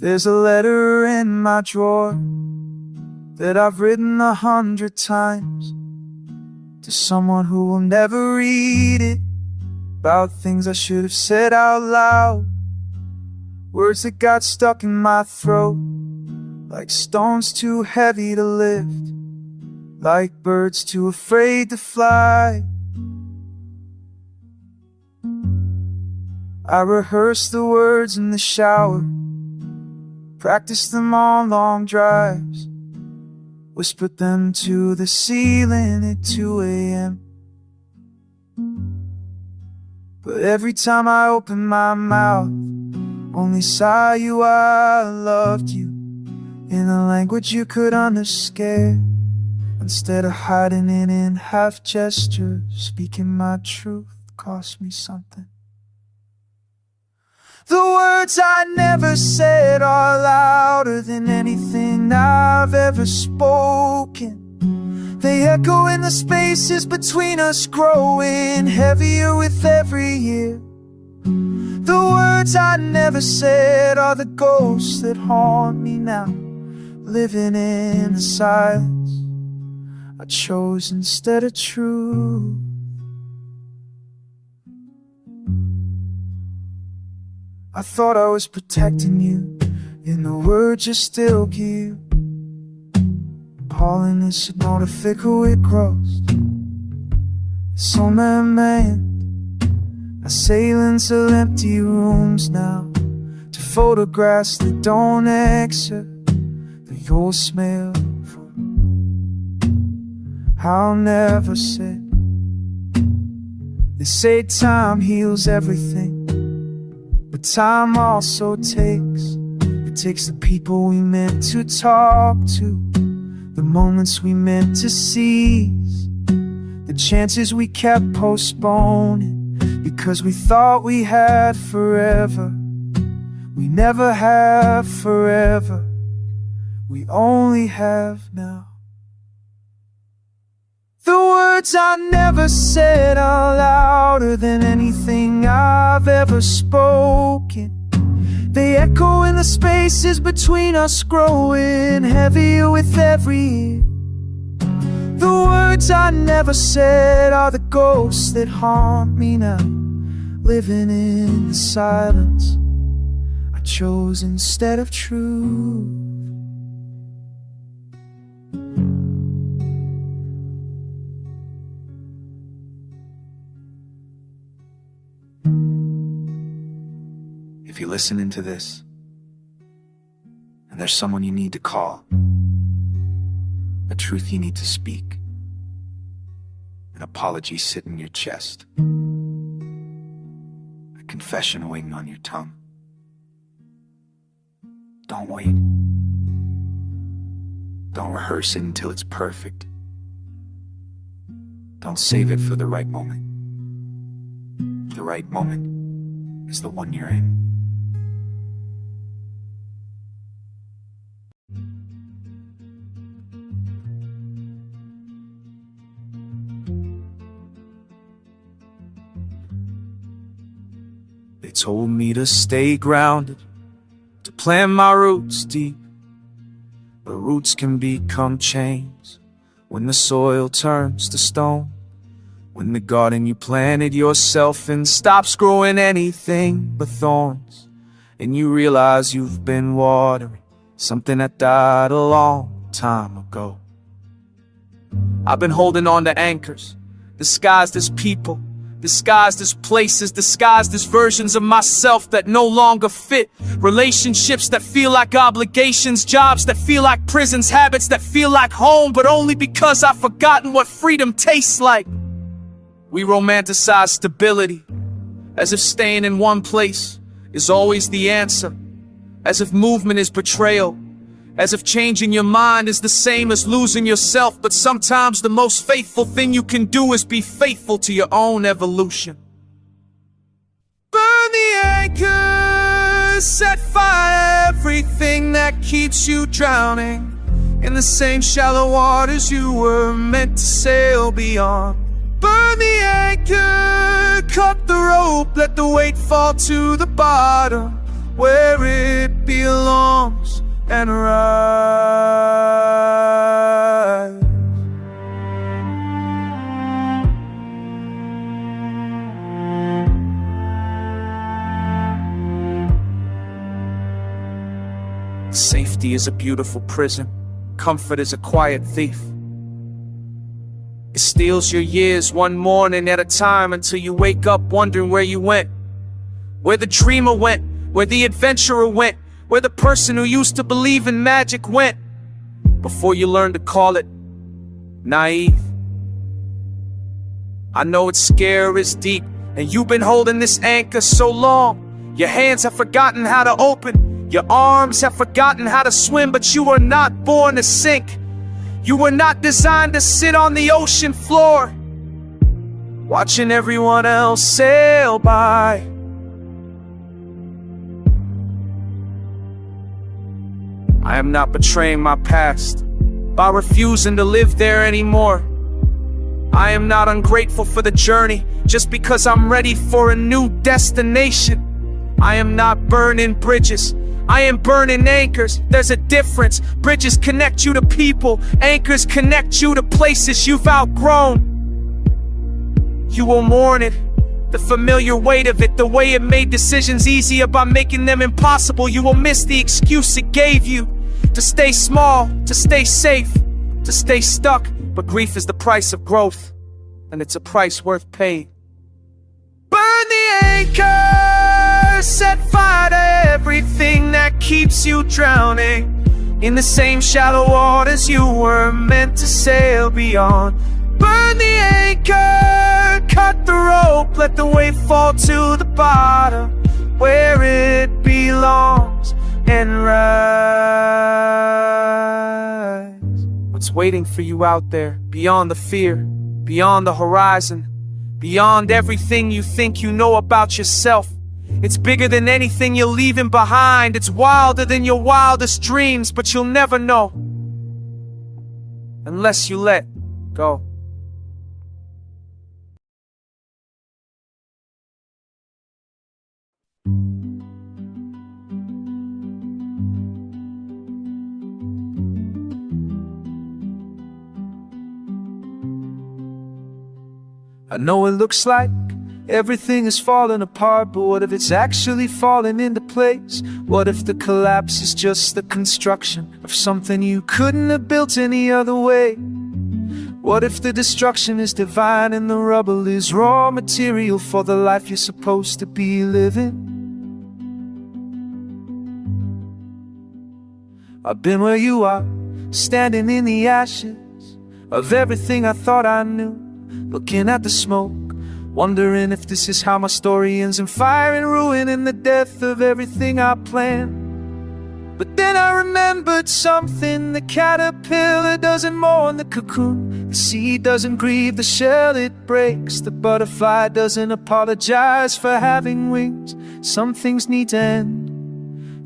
There's a letter in my drawer that I've written 100 times to someone who will never read it, about things I should have said out loud, words that got stuck in my throat like stones too heavy to lift, like birds too afraid to fly. I rehearsed the words in the shower, practiced them on long drives, whispered them to the ceiling at 2 a.m. But every time I opened my mouth, only saw you, I loved you, in a language you could understand. Instead of hiding it in half gestures, speaking my truth cost me something. The words I never said are louder than anything I've ever spoken. They echo in the spaces between us, growing heavier with every year. The words I never said are the ghosts that haunt me now, living in the silence I chose instead of truth. I thought I was protecting you, in the words you still keep. Appalling is not a fickle it grows. It's so man-made. I sail into empty rooms now, to photographs that don't exist, that you'll smell from. I'll never say. They say time heals everything, but time also takes. It takes the people we meant to talk to, the moments we meant to seize, the chances we kept postponing because we thought we had forever. We never have forever, we only have now. The words I never said are louder than anything I've ever spoken. They echo in the spaces between us, growing heavier with every year. The words I never said are the ghosts that haunt me now, living in the silence I chose instead of truth. If you're listening to this, and there's someone you need to call, a truth you need to speak, an apology sit in your chest, a confession waiting on your tongue, don't wait. Don't rehearse it until it's perfect. Don't save it for the right moment. The right moment is the one you're in. They told me to stay grounded, to plant my roots deep, but roots can become chains when the soil turns to stone. When the garden you planted yourself in stops growing anything but thorns, and you realize you've been watering something that died a long time ago. I've been holding on to anchors, disguised as people, disguised as places, disguised as versions of myself that no longer fit. Relationships that feel like obligations, jobs that feel like prisons, habits that feel like home, but only because I've forgotten what freedom tastes like. We romanticize stability, as if staying in one place is always the answer, as if movement is betrayal, as if changing your mind is the same as losing yourself. But sometimes the most faithful thing you can do is be faithful to your own evolution. Burn the anchors, set fire everything that keeps you drowning in the same shallow waters you were meant to sail beyond. Burn the anchor, cut the rope, let the weight fall to the bottom. where it belongs and rise. Safety is a beautiful prison. Comfort is a quiet thief. It steals your years one morning at a time until you wake up wondering where you went. Where the dreamer went, where the adventurer went, where the person who used to believe in magic went, before you learn to call it naive. I know its scare is deep, and you've been holding this anchor so long. Your hands have forgotten how to open, your arms have forgotten how to swim, but you were not born to sink. You were not designed to sit on the ocean floor, watching everyone else sail by. I am not betraying my past by refusing to live there anymore. I am not ungrateful for the journey just because I'm ready for a new destination. I am not burning bridges, I am burning anchors. There's a difference. Bridges connect you to people, anchors connect you to places you've outgrown. You will mourn it, the familiar weight of it, the way it made decisions easier by making them impossible. You will miss the excuse it gave you to stay small, to stay safe, to stay stuck. But grief is the price of growth, and it's a price worth paying. Burn the anchor, set fire to everything that keeps you drowning in the same shallow waters you were meant to sail beyond. Burn the anchor, cut the rope, let the wave fall to the bottom where it belongs and rise. What's waiting for you out there, beyond the fear, beyond the horizon, beyond everything you think you know about yourself? It's bigger than anything you're leaving behind. It's wilder than your wildest dreams, but you'll never know unless you let go. I know it looks like everything is falling apart, but what if it's actually falling into place? What if the collapse is just the construction of something you couldn't have built any other way? What if the destruction is divine and the rubble is raw material for the life you're supposed to be living? I've been where you are, standing in the ashes of everything I thought I knew, looking at the smoke, wondering if this is how my story ends, in fire and ruin and the death of everything I planned. But then I remembered something: the caterpillar doesn't mourn the cocoon, the seed doesn't grieve the shell it breaks, the butterfly doesn't apologize for having wings. Some things need to end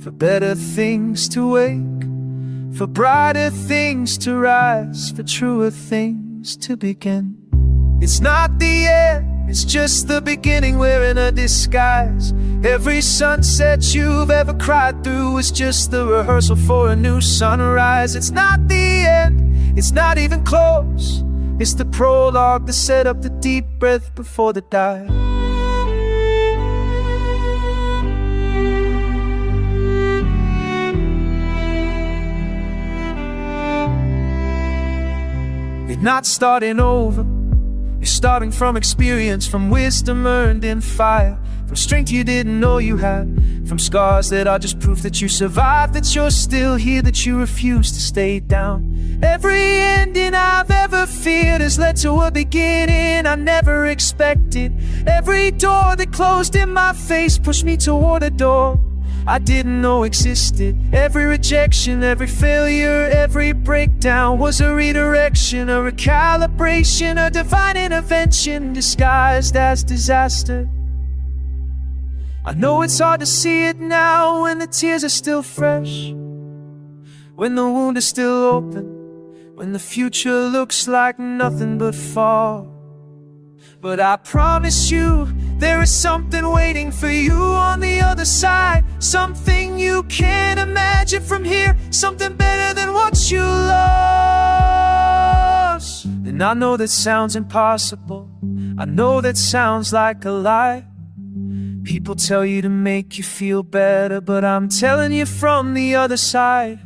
for better things to wake, for brighter things to rise, for truer things to begin. It's not the end, it's just the beginning wearing a disguise. Every sunset you've ever cried through is just the rehearsal for a new sunrise. It's not the end, it's not even close. It's the prologue to set up the deep breath before the dive. You're not starting over, you're starting from experience, from wisdom earned in fire, from strength you didn't know you had, from scars that are just proof that you survived, that you're still here, that you refuse to stay down. Every ending I've ever feared has led to a beginning I never expected. Every door that closed in my face pushed me toward a door I didn't know existed. Every rejection, every failure, every breakdown was a redirection, a recalibration, a divine intervention disguised as disaster. I know it's hard to see it now when the tears are still fresh, when the wound is still open, when the future looks like nothing but fall. But I promise you There is something waiting for you on the other side, something you can't imagine from here, something better than what you lost. And I know that sounds impossible, I know that sounds like a lie. People tell you to make you feel better, but I'm telling you from the other side,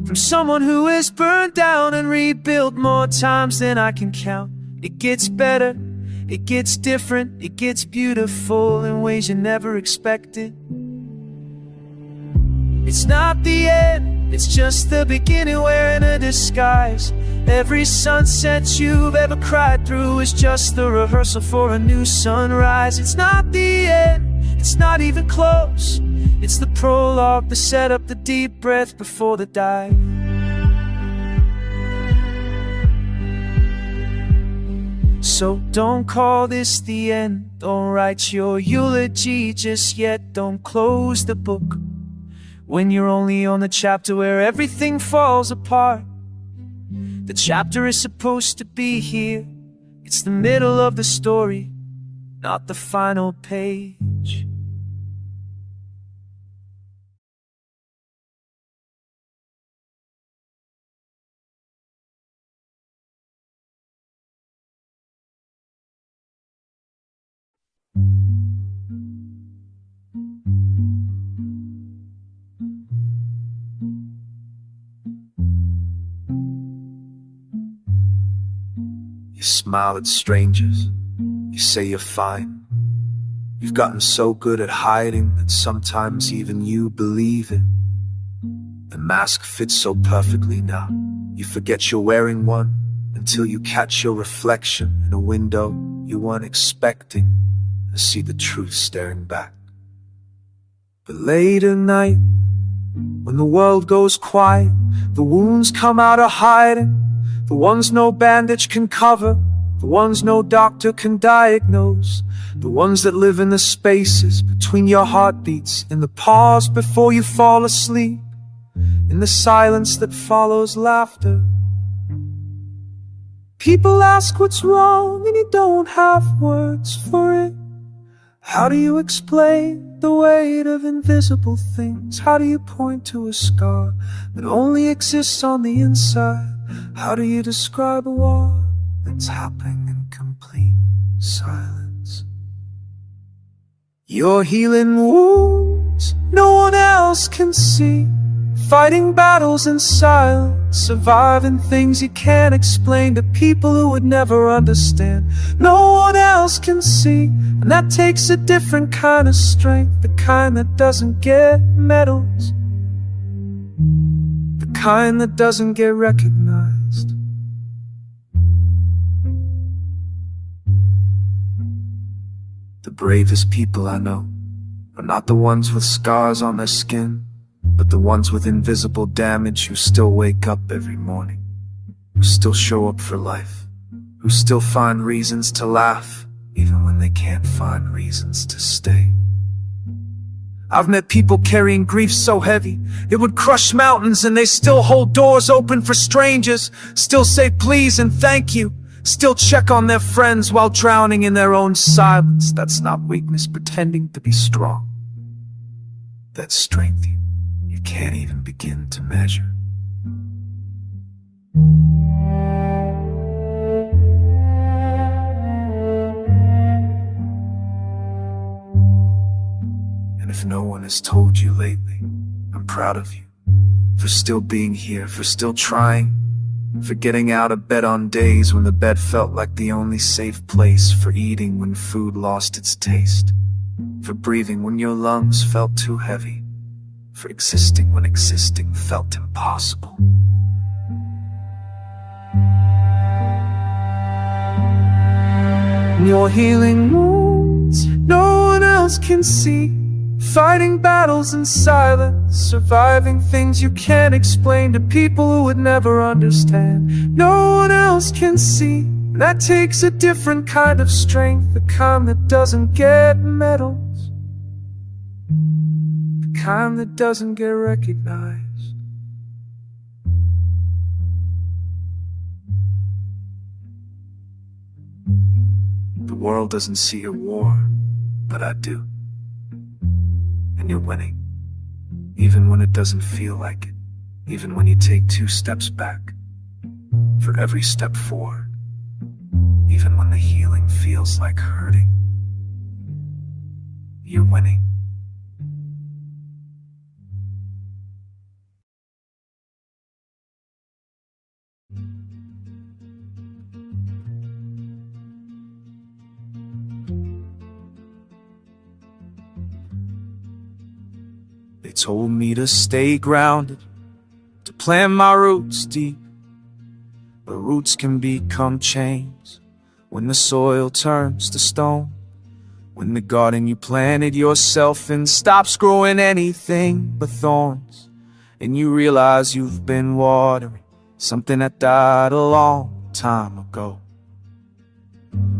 from someone who is burned down and rebuilt more times than I can count. It gets better, it gets different, it gets beautiful in ways you never expected. It's not the end, it's just the beginning wearing a disguise. Every sunset you've ever cried through is just the rehearsal for a new sunrise. It's not the end, it's not even close. It's the prologue, the setup, the deep breath before the dive. So don't call this the end, don't write your eulogy just yet, don't close the book when you're only on the chapter where everything falls apart. The chapter is supposed to be here, it's the middle of the story, not the final page. You smile at strangers, you say you're fine. You've gotten so good at hiding that sometimes even you believe it. The mask fits so perfectly now, you forget you're wearing one until you catch your reflection in a window you weren't expecting to see the truth staring back. But late at night, when the world goes quiet, the wounds come out of hiding, the ones no bandage can cover, the ones no doctor can diagnose, the ones that live in the spaces between your heartbeats, in the pause before you fall asleep, in the silence that follows laughter. People ask what's wrong and you don't have words for it. How do you explain the weight of invisible things? How do you point to a scar that only exists on the inside? How do you describe a war that's happening in complete silence? You're healing wounds no one else can see, fighting battles in silence, surviving things you can't explain to people who would never understand. No one else can see, and that takes a different kind of strength, the kind that doesn't get medals, the kind that doesn't get recognized. The bravest people I know are not the ones with scars on their skin, but the ones with invisible damage who still wake up every morning, who still show up for life, who still find reasons to laugh even when they can't find reasons to stay. I've met people carrying grief so heavy it would crush mountains, and they still hold doors open for strangers, still say please and thank you, still check on their friends while drowning in their own silence. That's not weakness pretending to be strong. That's strength you can't even begin to measure. And if no one has told you lately, I'm proud of you for still being here, for still trying, for getting out of bed on days when the bed felt like the only safe place, for eating when food lost its taste, for breathing when your lungs felt too heavy, for existing when existing felt impossible. You're healing wounds no one else can see, fighting battles in silence, surviving things you can't explain to people who would never understand. No one else can see, and that takes a different kind of strength, the kind that doesn't get medals, the kind that doesn't get recognized. The world doesn't see your war, but I do. And you're winning. Even when it doesn't feel like it. Even when you take 2 steps back. For every step forward. Even when the healing feels like hurting. You're winning. They told me to stay grounded, to plant my roots deep. But roots can become chains when the soil turns to stone. When the garden you planted yourself in stops growing anything but thorns. And you realize you've been watering something that died a long time ago.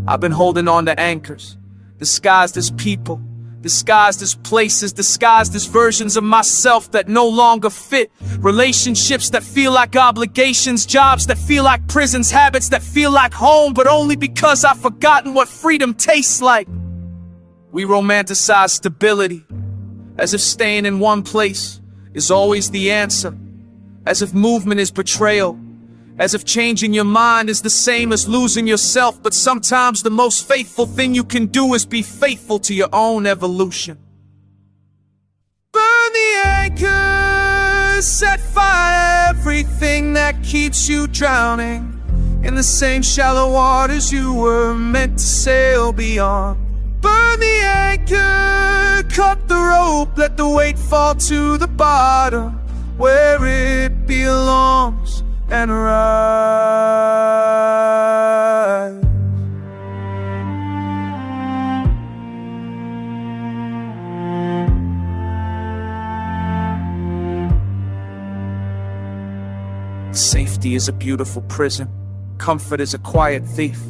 I've been holding on to anchors, disguised as people, disguised as places, disguised as versions of myself that no longer fit. Relationships that feel like obligations, jobs that feel like prisons, habits that feel like home, but only because I've forgotten what freedom tastes like. We romanticize stability, as if staying in one place is always the answer, as if movement is betrayal, as if changing your mind is the same as losing yourself. But sometimes the most faithful thing you can do is be faithful to your own evolution. Burn the anchor, set fire to everything that keeps you drowning in the same shallow waters you were meant to sail beyond. Burn the anchor, cut the rope, let the weight fall to the bottom where it belongs, and rise. Safety is a beautiful prison. Comfort is a quiet thief.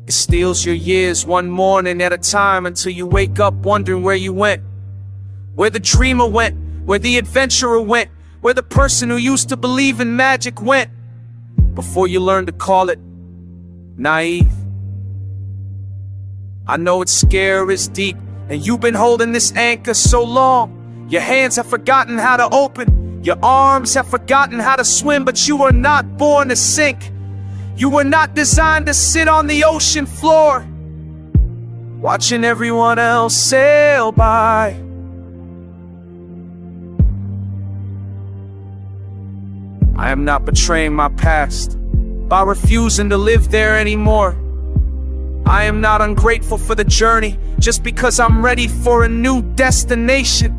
It steals your years one morning at a time until you wake up wondering where you went. Where the dreamer went, where the adventurer went, where the person who used to believe in magic went, before you learn to call it naive. I know its scare is deep, and you've been holding this anchor so long. Your hands have forgotten how to open, your arms have forgotten how to swim, but you were not born to sink. You were not designed to sit on the ocean floor, watching everyone else sail by. I am not betraying my past by refusing to live there anymore. I am not ungrateful for the journey just because I'm ready for a new destination.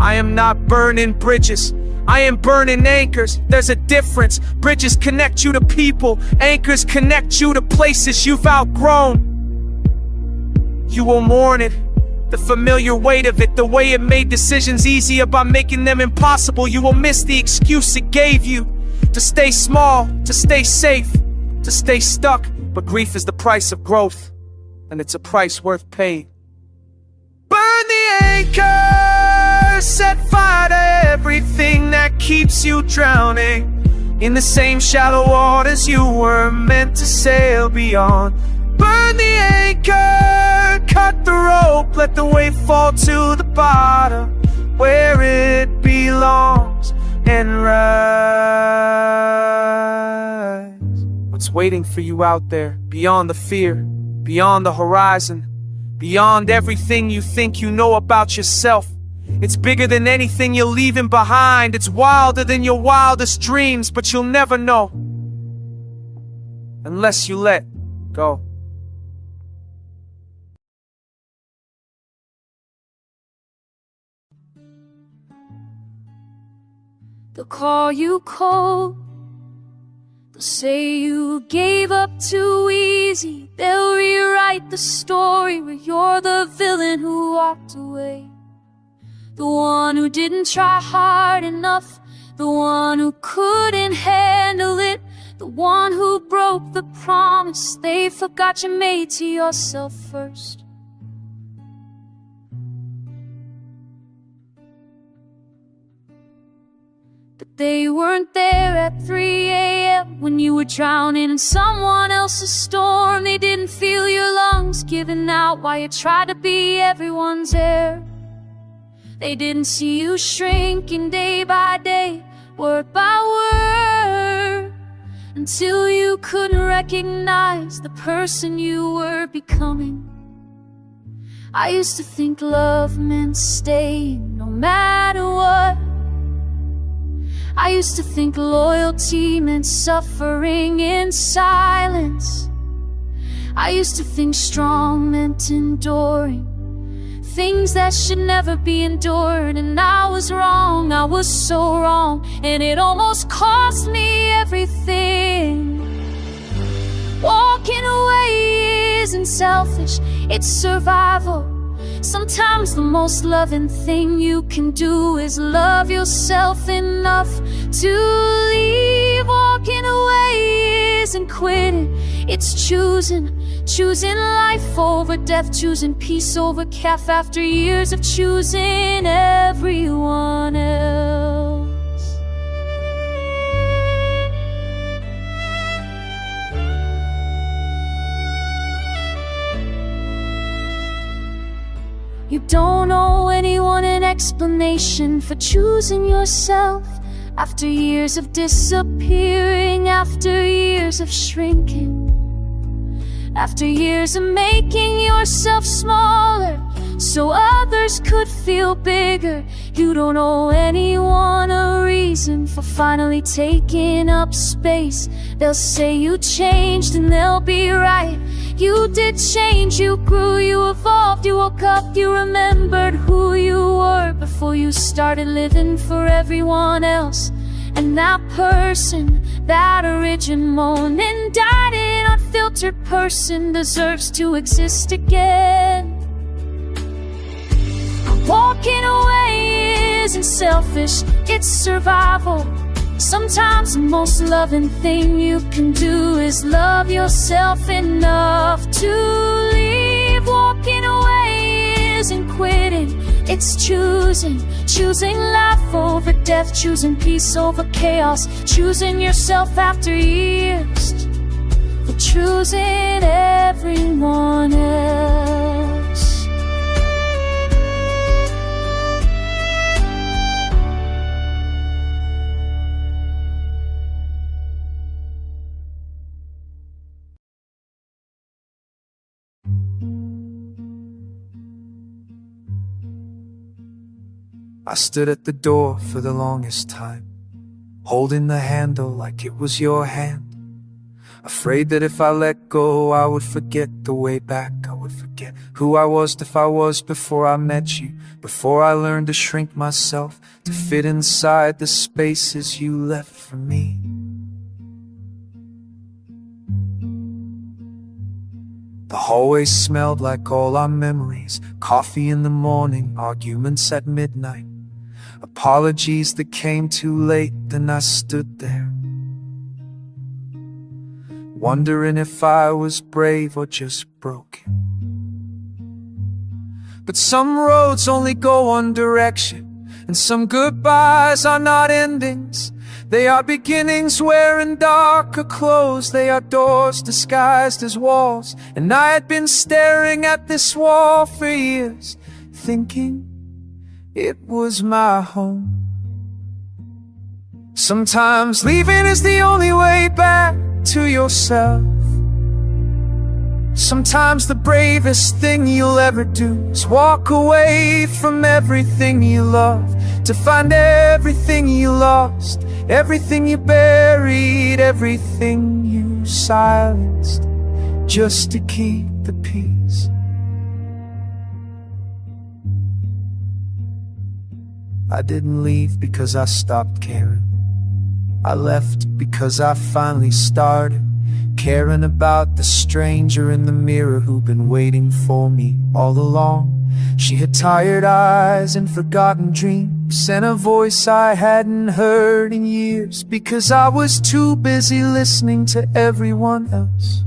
I am not burning bridges, I am burning anchors. There's a difference. Bridges connect you to people, anchors connect you to places you've outgrown. You will mourn it, the familiar weight of it, the way it made decisions easier by making them impossible. You will miss the excuse it gave you to stay small, to stay safe, to stay stuck. But grief is the price of growth, and it's a price worth paying. Burn the anchor, set fire to everything that keeps you drowning in the same shallow waters you were meant to sail beyond. Burn the anchor, cut the rope, let the weight fall to the bottom where it belongs, and rise. What's waiting for you out there, beyond the fear, beyond the horizon, beyond everything you think you know about yourself? It's bigger than anything you're leaving behind. It's wilder than your wildest dreams, but you'll never know unless you let go. They'll call you cold, they'll say you gave up too easy. They'll rewrite the story where you're the villain who walked away, the one who didn't try hard enough, the one who couldn't handle it, the one who broke the promise they forgot you made to yourself first. But they weren't there at 3 a.m. when you were drowning in someone else's storm. They didn't feel your lungs giving out while you tried to be everyone's air. They didn't see you shrinking day by day, word by word, until you couldn't recognize the person you were becoming. I used to think love meant staying no matter what. I used to think loyalty meant suffering in silence. I used to think strong meant enduring things that should never be endured. And I was wrong, I was so wrong, and it almost cost me everything. Walking away isn't selfish, it's survival. Sometimes the most loving thing you can do is love yourself enough to leave. Walking away isn't quitting, it's choosing life over death, choosing peace over chaos after years of choosing everyone else. You don't owe anyone an explanation for choosing yourself. After years of disappearing, after years of shrinking, after years of making yourself smaller so others could feel bigger, you don't owe anyone a reason for finally taking up space. They'll say you changed and they'll be right. You did change, you grew, you evolved, you woke up, you remembered who you were before you started living for everyone else. And that person, that original and dyed unfiltered person deserves to exist again. Walking away isn't selfish, it's survival. Sometimes the most loving thing you can do is love yourself enough to leave. Walking away isn't quitting, it's choosing life over death, choosing peace over chaos, choosing yourself after years of choosing everyone else. I stood at the door for the longest time, holding the handle like it was your hand, afraid that if I let go I would forget the way back. I would forget who I was if I was before I met you, before I learned to shrink myself to fit inside the spaces you left for me. The hallway smelled like all our memories, coffee in the morning, arguments at midnight, apologies that came too late. Then I stood there, wondering if I was brave or just broken. But some roads only go one direction, and some goodbyes are not endings. They are beginnings wearing darker clothes. They are doors disguised as walls. And I had been staring at this wall for years, thinking it was my home. Sometimes leaving is the only way back to yourself. Sometimes the bravest thing you'll ever do is walk away from everything you love, to find everything you lost, everything you buried, everything you silenced, just to keep the peace. I didn't leave because I stopped caring. I left because I finally started caring about the stranger in the mirror who'd been waiting for me all along. She had tired eyes and forgotten dreams, and a voice I hadn't heard in years, because I was too busy listening to everyone else.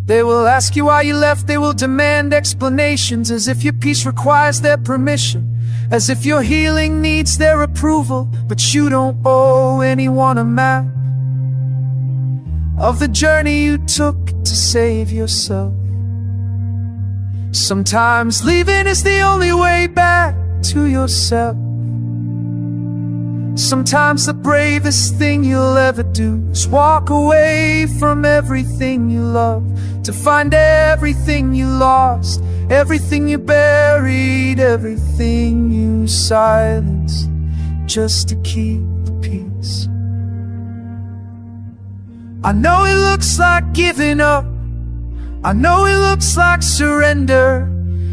They will ask you why you left, they will demand explanations, as if your peace requires their permission, as if your healing needs their approval. But you don't owe anyone a map, of the journey you took to save yourself. Sometimes leaving is the only way back to yourself. Sometimes the bravest thing you'll ever do is walk away from everything you love, to find everything you lost, everything you buried, everything you silenced, just to keep the peace. I know it looks like giving up, I know it looks like surrender,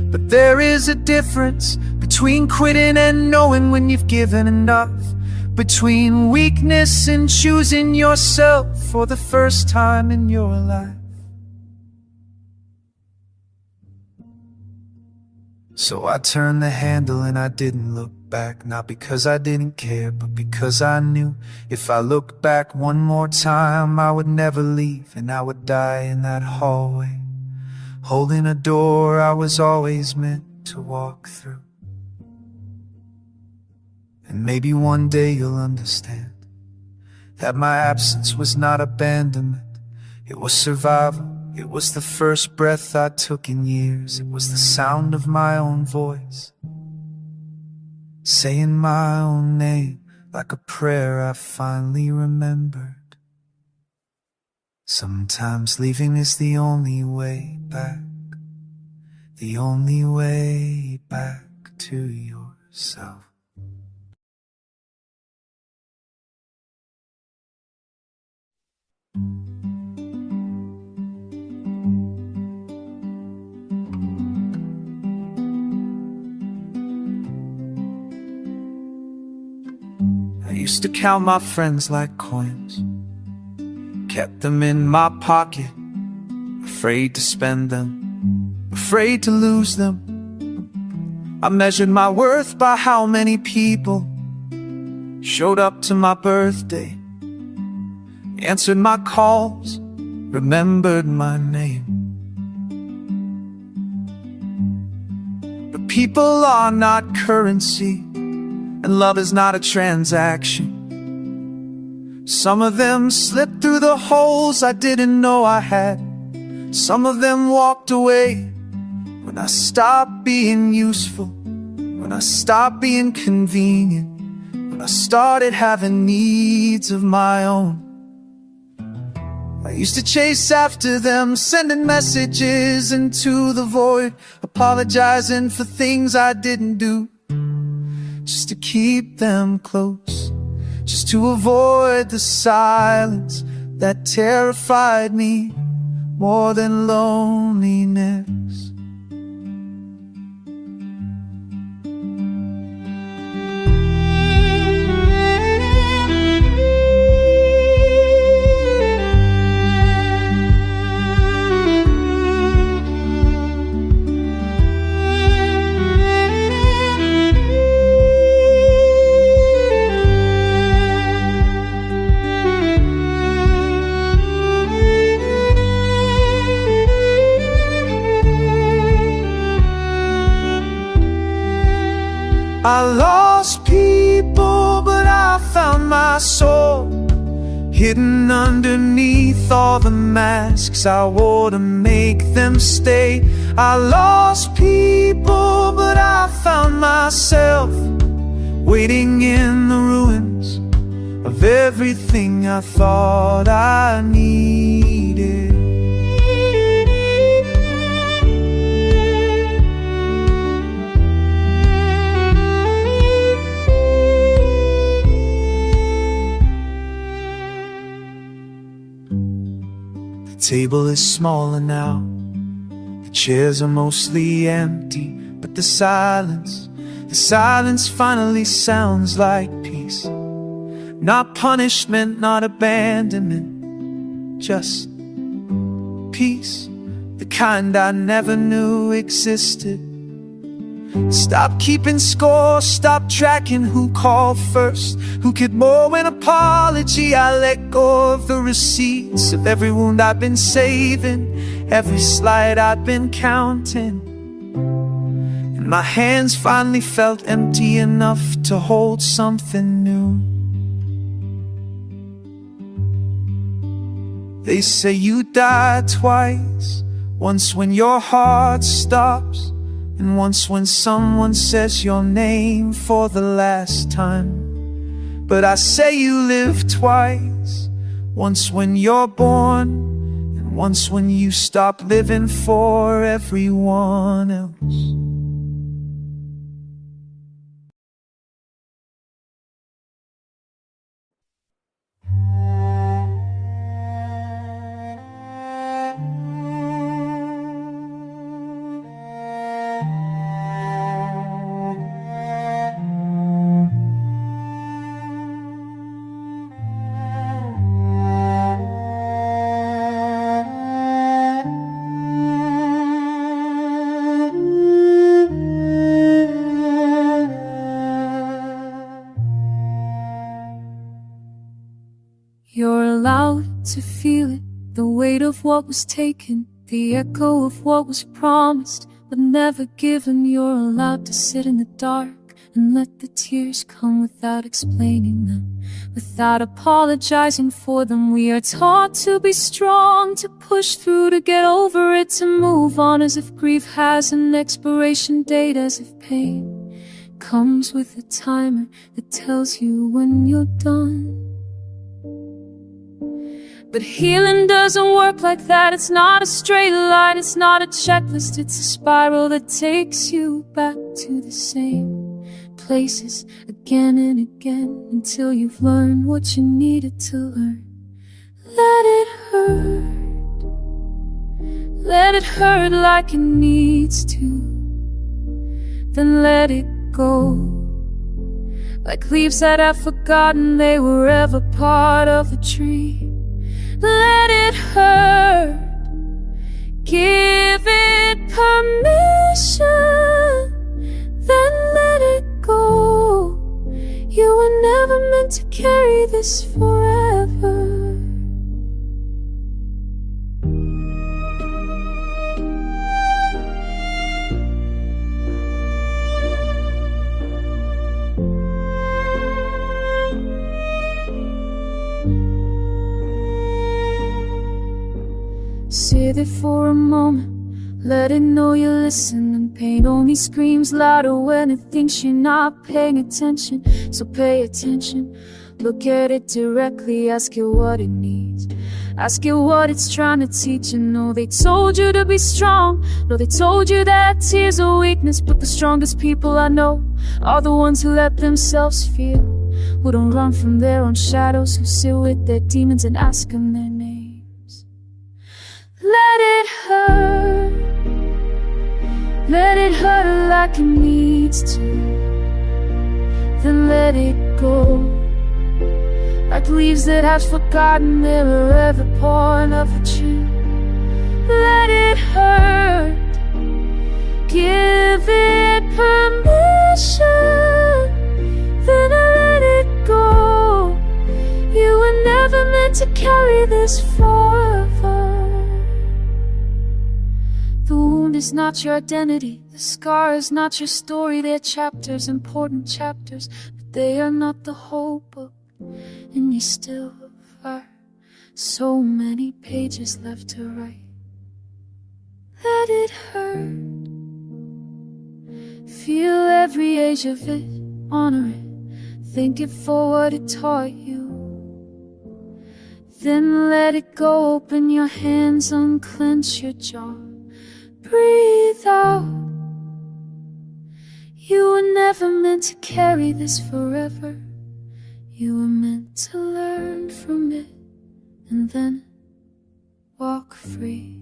but there is a difference between quitting and knowing when you've given enough, between weakness and choosing yourself for the first time in your life. So I turned the handle and I didn't look back, not because I didn't care, but because I knew if I looked back one more time, I would never leave, and I would die in that hallway, holding a door I was always meant to walk through. And maybe one day you'll understand that my absence was not abandonment, it was survival. It was the first breath I took in years. It was the sound of my own voice, saying my own name like a prayer I finally remembered. Sometimes leaving is the only way back, the only way back to yourself. I used to count my friends like coins, kept them in my pocket, afraid to spend them, afraid to lose them. I measured my worth by how many people showed up to my birthday, answered my calls, remembered my name. But people are not currency, and love is not a transaction. Some of them slipped through the holes I didn't know I had. Some of them walked away when I stopped being useful, when I stopped being convenient, when I started having needs of my own. I used to chase after them, sending messages into the void, apologizing for things I didn't do, just to keep them close, just to avoid the silence that terrified me more than loneliness. I lost people, but I found my soul, hidden underneath all the masks I wore to make them stay. I lost people, but I found myself waiting in the ruins of everything I thought I needed. The table is smaller now, the chairs are mostly empty, but the silence finally sounds like peace. Not punishment, not abandonment, just peace, the kind I never knew existed. Stop keeping score, stop tracking who called first, who could more an apology. I let go of the receipts of every wound I've been saving, every slight I've been counting, and my hands finally felt empty enough to hold something new. They say you die twice, once when your heart stops, and once when someone says your name for the last time. But I say you live twice, once when you're born, and once when you stop living for everyone else. You're allowed to feel it, the weight of what was taken, the echo of what was promised but never given. You're allowed to sit in the dark and let the tears come without explaining them, without apologizing for them. We are taught to be strong, to push through, to get over it, to move on, as if grief has an expiration date, as if pain comes with a timer that tells you when you're done. But healing doesn't work like that. It's not a straight line, it's not a checklist. It's a spiral that takes you back to the same places again and again, until you've learned what you needed to learn. Let it hurt, let it hurt like it needs to, then let it go, like leaves that have forgotten they were ever part of the tree. Let it hurt, give it permission, then let it go. You were never meant to carry this forever. Sit there for a moment, let it know you listen, and pain only screams louder when it thinks you're not paying attention. So pay attention, look at it directly, ask it what it needs, ask it what it's trying to teach. And no, they told you to be strong, no, they told you that tears are weakness, but the strongest people I know are the ones who let themselves feel, who don't run from their own shadows, who sit with their demons and ask them their names. Let it hurt, let it hurt like it needs to, then let it go, like leaves that have forgotten they were ever born of a tree. Let it hurt, give it permission, then let it go. You were never meant to carry this forever. The wound is not your identity, the scar is not your story. They're chapters, important chapters, but they are not the whole book. And you still are so many pages left to write. Let it hurt, feel every age of it, honor it, thank it for what it taught you. Then let it go, open your hands, unclench your jaw, breathe out. You were never meant to carry this forever. You were meant to learn from it and then walk free.